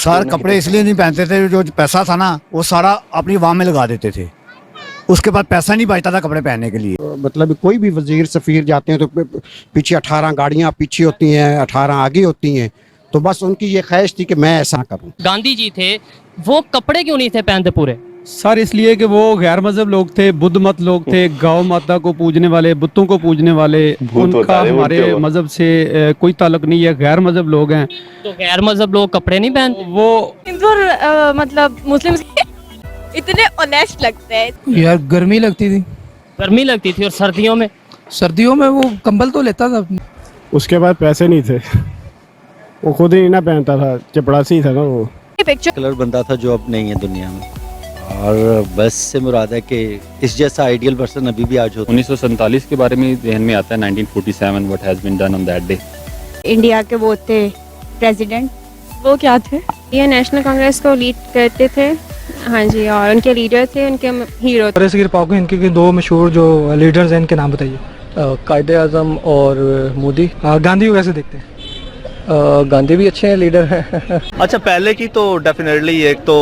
सारे कपड़े इसलिए नहीं पहनते थे, जो पैसा था ना वो सारा अपनी वाम में लगा देते थे, उसके बाद पैसा नहीं बचता था कपड़े पहनने के लिए। मतलब कोई भी वजीर सफ़ीर जाते हैं तो पीछे 18 गाड़ियाँ पीछे होती हैं, 18 आगे होती हैं, तो बस उनकी ये ख्वाहिश थी कि मैं ऐसा करूं। गांधी जी थे, वो कपड़े क्यों नहीं थे पहनते पूरे? सर इसलिए कि वो गैर मजहब लोग थे, बुद्ध मत लोग थे, गौ माता को पूजने वाले, बुतों को पूजने वाले, उनका हमारे मजहब से कोई ताल्लुक नहीं है, गैर मजहब लोग हैं। तो गैर मजहब लोग कपड़े नहीं पहनते? वो हिंदू और मतलब मुस्लिम इतने ऑनेस्ट लगते हैं। यार गर्मी लगती थी, गर्मी लगती थी। और सर्दियों में वो कंबल तो लेता था। उसके बाद पैसे नहीं थे, वो खुद ही ना पहनता था, चपड़ासी था ना वो। पिक्चर कलर बनता था जो अब नहीं है दुनिया में, और बस से मुराद है कि इस जैसा आइडियल पर्सन अभी भी आज होता है। 1947 के बारे में ध्यान में आता है, 1947 what has been done on that day. India के वो थे प्रेसिडेंट, वो क्या थे? ये नेशनल कांग्रेस को लीड करते थे। हाँ जी, और उनके लीडर थे, उनके हीरो। इनके दो मशहूर जो लीडर्स हैं इनके नाम बताइए। कायदे आज़म और मोदी। गांधी को कैसे देखते हैं? गांधी भी अच्छे हैं, लीडर हैं। अच्छा, पहले की तो डेफिनेटली एक तो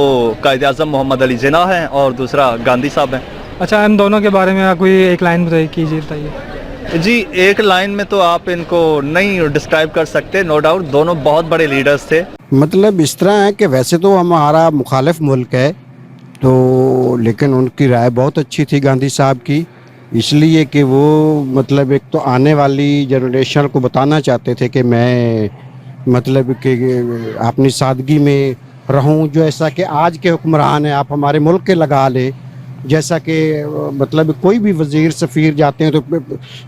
कायदे आज़म मोहम्मद अली जिन्ना है और दूसरा गांधी साहब हैं। अच्छा, इन दोनों के बारे में कोई एक लाइन बताइए। जी, एक लाइन में तो आप इनको नहीं डिस्क्राइब कर सकते, नो डाउट दोनों बहुत बड़े लीडर्स थे। मतलब इस तरह है कि वैसे तो हमारा मुखालिफ मुल्क है, तो लेकिन उनकी राय बहुत अच्छी थी गांधी साहब की, इसलिए कि वो मतलब एक तो आने वाली जनरेशन को बताना चाहते थे कि मैं मतलब कि अपनी सादगी में रहूं, जो ऐसा कि आज के हुक्मरान हैं आप हमारे मुल्क के लगा लें, जैसा कि मतलब कोई भी वजीर सफ़ीर जाते हैं तो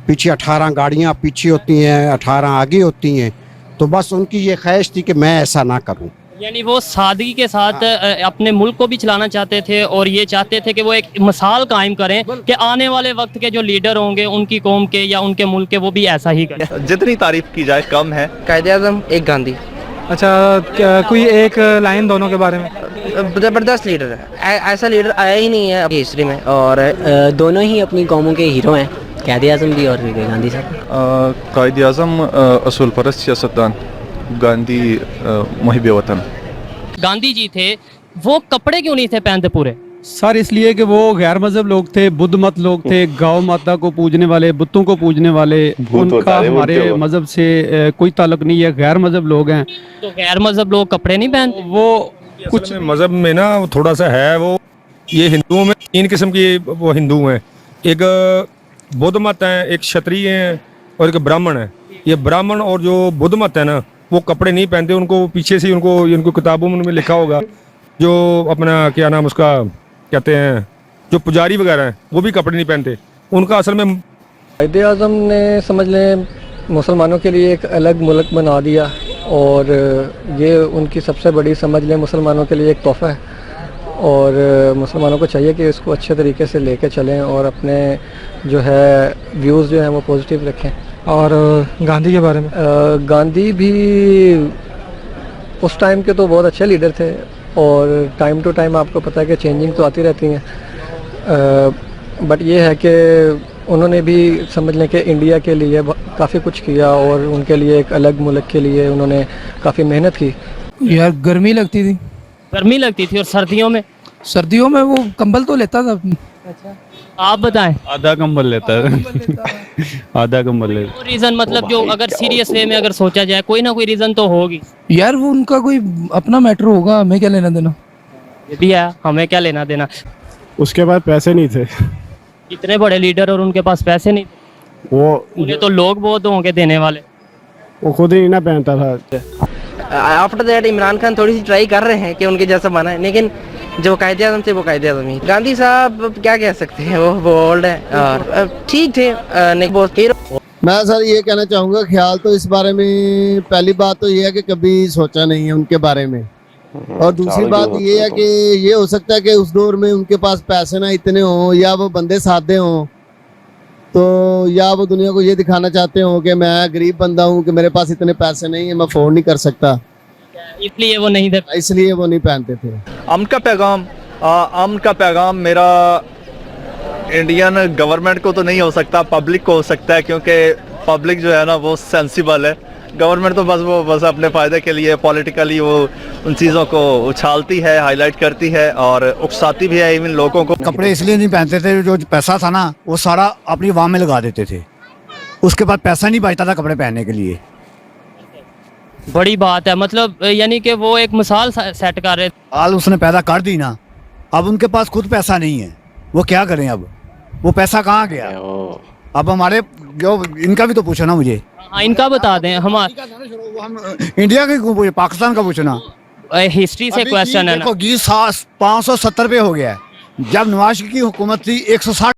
पीछे 18 गाड़ियाँ पीछे होती हैं, 18 आगे होती हैं, तो बस उनकी ये ख्वाहिश थी कि मैं ऐसा ना करूं। यानी वो सादगी के साथ अपने मुल्क को भी चलाना चाहते थे, और ये चाहते थे कि वो एक मिसाल कायम करें कि आने वाले वक्त के जो लीडर होंगे उनकी कौम के या उनके मुल्क के, वो भी ऐसा ही करें। जितनी तारीफ की जाए कम है। कायदे आज़म, एक गांधी। अच्छा, कोई एक लाइन दोनों के बारे में? जबरदस्त लीडर है, ऐसा लीडर आया ही नहीं है हिस्ट्री में, और दोनों ही अपनी कौमों के हीरो हैं, कायदे आज़म भी और गांधी साहब। कायदे आज़म असूल परस्त सियासतदान, गांधी मुहिब वतन। गांधी जी थे, वो कपड़े क्यों नहीं थे पहनते पूरे? सर इसलिए कि वो गैर मजहब लोग थे, बुद्ध मत लोग थे, गौ माता को पूजने वाले, बुतों को पूजने वाले, उनका हमारे मजहब से कोई ताल्लुक नहीं है, गैर मजहब लोग हैं। तो गैर मजहब लोग कपड़े नहीं पहनते? वो कुछ मजहब में ना थोड़ा सा है, वो ये हिंदुओं में 3 किस्म की वो हिंदू हैं, एक बुद्ध मत है, एक क्षत्रिय हैं और एक ब्राह्मण है। ये ब्राह्मण और जो बुद्ध मत है ना, वो कपड़े नहीं पहनते, उनको पीछे से उनको किताबों में लिखा होगा, जो अपना क्या नाम उसका कहते हैं, जो पुजारी वगैरह हैं वो भी कपड़े नहीं पहनते, उनका असल में। कायदे आज़म ने समझ लें मुसलमानों के लिए एक अलग मुल्क बना दिया, और ये उनकी सबसे बड़ी समझ लें मुसलमानों के लिए एक तोहफ़ा है, और मुसलमानों को चाहिए कि इसको अच्छे तरीके से लेके चलें और अपने जो है व्यूज़ जो हैं वो पॉजिटिव रखें। और गांधी के बारे में? गांधी भी उस टाइम के तो बहुत अच्छे लीडर थे, और टाइम टू टाइम आपको पता है कि चेंजिंग तो आती रहती हैं, बट ये है कि उन्होंने भी समझ लें कि इंडिया के लिए काफ़ी कुछ किया, और उनके लिए एक अलग मुल्क के लिए उन्होंने काफ़ी मेहनत की। यार गर्मी लगती थी। और सर्दियों में वो कंबल तो लेता था। अच्छा, आप बताएं। आधा कंबल लेता है। आधा कंबल लेता है। रीजन मतलब जो अगर सीरियस वे में अगर सोचा जाए, कोई ना कोई रीजन तो होगी यार, वो उनका कोई अपना मैटर होगा, हमें क्या लेना देना। ये भी है, हमें क्या लेना देना। उसके बाद पैसे नहीं थे, इतने बड़े लीडर और उनके पास पैसे नहीं थे, वो उन्हें तो लोग बहुत होंगे देने वाले, वो खुद ही ना पहनता था। आफ्टर दैट इमरान खान थोड़ी सी ट्राई कर रहे हैं कि उनके जैसा बना है, लेकिन जो कायदे आज़म थे वो कायदे आज़म ही। गांधी साहब क्या कह सकते हैं, वो ओल्ड है और ठीक थे, बहुत हीरो। मैं सर ये कहना चाहूँगा, ख्याल तो इस बारे में पहली बात तो ये है कि कभी सोचा नहीं है उनके बारे में, और दूसरी बात ये है कि ये हो सकता है कि उस दौर में उनके पास पैसे ना इतने हों, या वो बंदे सादे हों, तो या वो दुनिया को ये दिखाना चाहते हों कि मैं गरीब बंदा हूँ, कि मेरे पास इतने पैसे नहीं है, मैं अफोर्ड नहीं कर सकता, इसलिए वो नहीं थे, इसलिए वो नहीं पहनते थे। अमन का पैगाम मेरा इंडियन गवर्नमेंट को तो नहीं हो सकता, पब्लिक को हो सकता है, क्योंकि पब्लिक जो है ना वो सेंसिबल है, गवर्नमेंट तो बस अपने फ़ायदे के लिए पॉलिटिकली वो उन चीज़ों को उछालती है, हाईलाइट करती है और उकसाती भी है इवन लोगों को। कपड़े इसलिए नहीं पहनते थे, जो पैसा था ना वो सारा अपनी वाम में लगा देते थे, उसके बाद पैसा नहीं बचता था कपड़े पहनने के लिए। बड़ी बात है, मतलब यानी कि वो एक मिसाल सेट कर रहे थे। हाल उसने पैदा कर दी ना, अब उनके पास खुद पैसा नहीं है, वो क्या करें अब, वो पैसा कहाँ गया। अब हमारे जो इनका भी तो पूछो ना मुझे। हाँ, इनका बता दें। हम इंडिया का क्यों पूछे, पाकिस्तान का पूछो ना। हिस्ट्री से क्वेश्चन है ना। देखो 570 पे हो गया है, जब नवाज की हुकूमत थी 160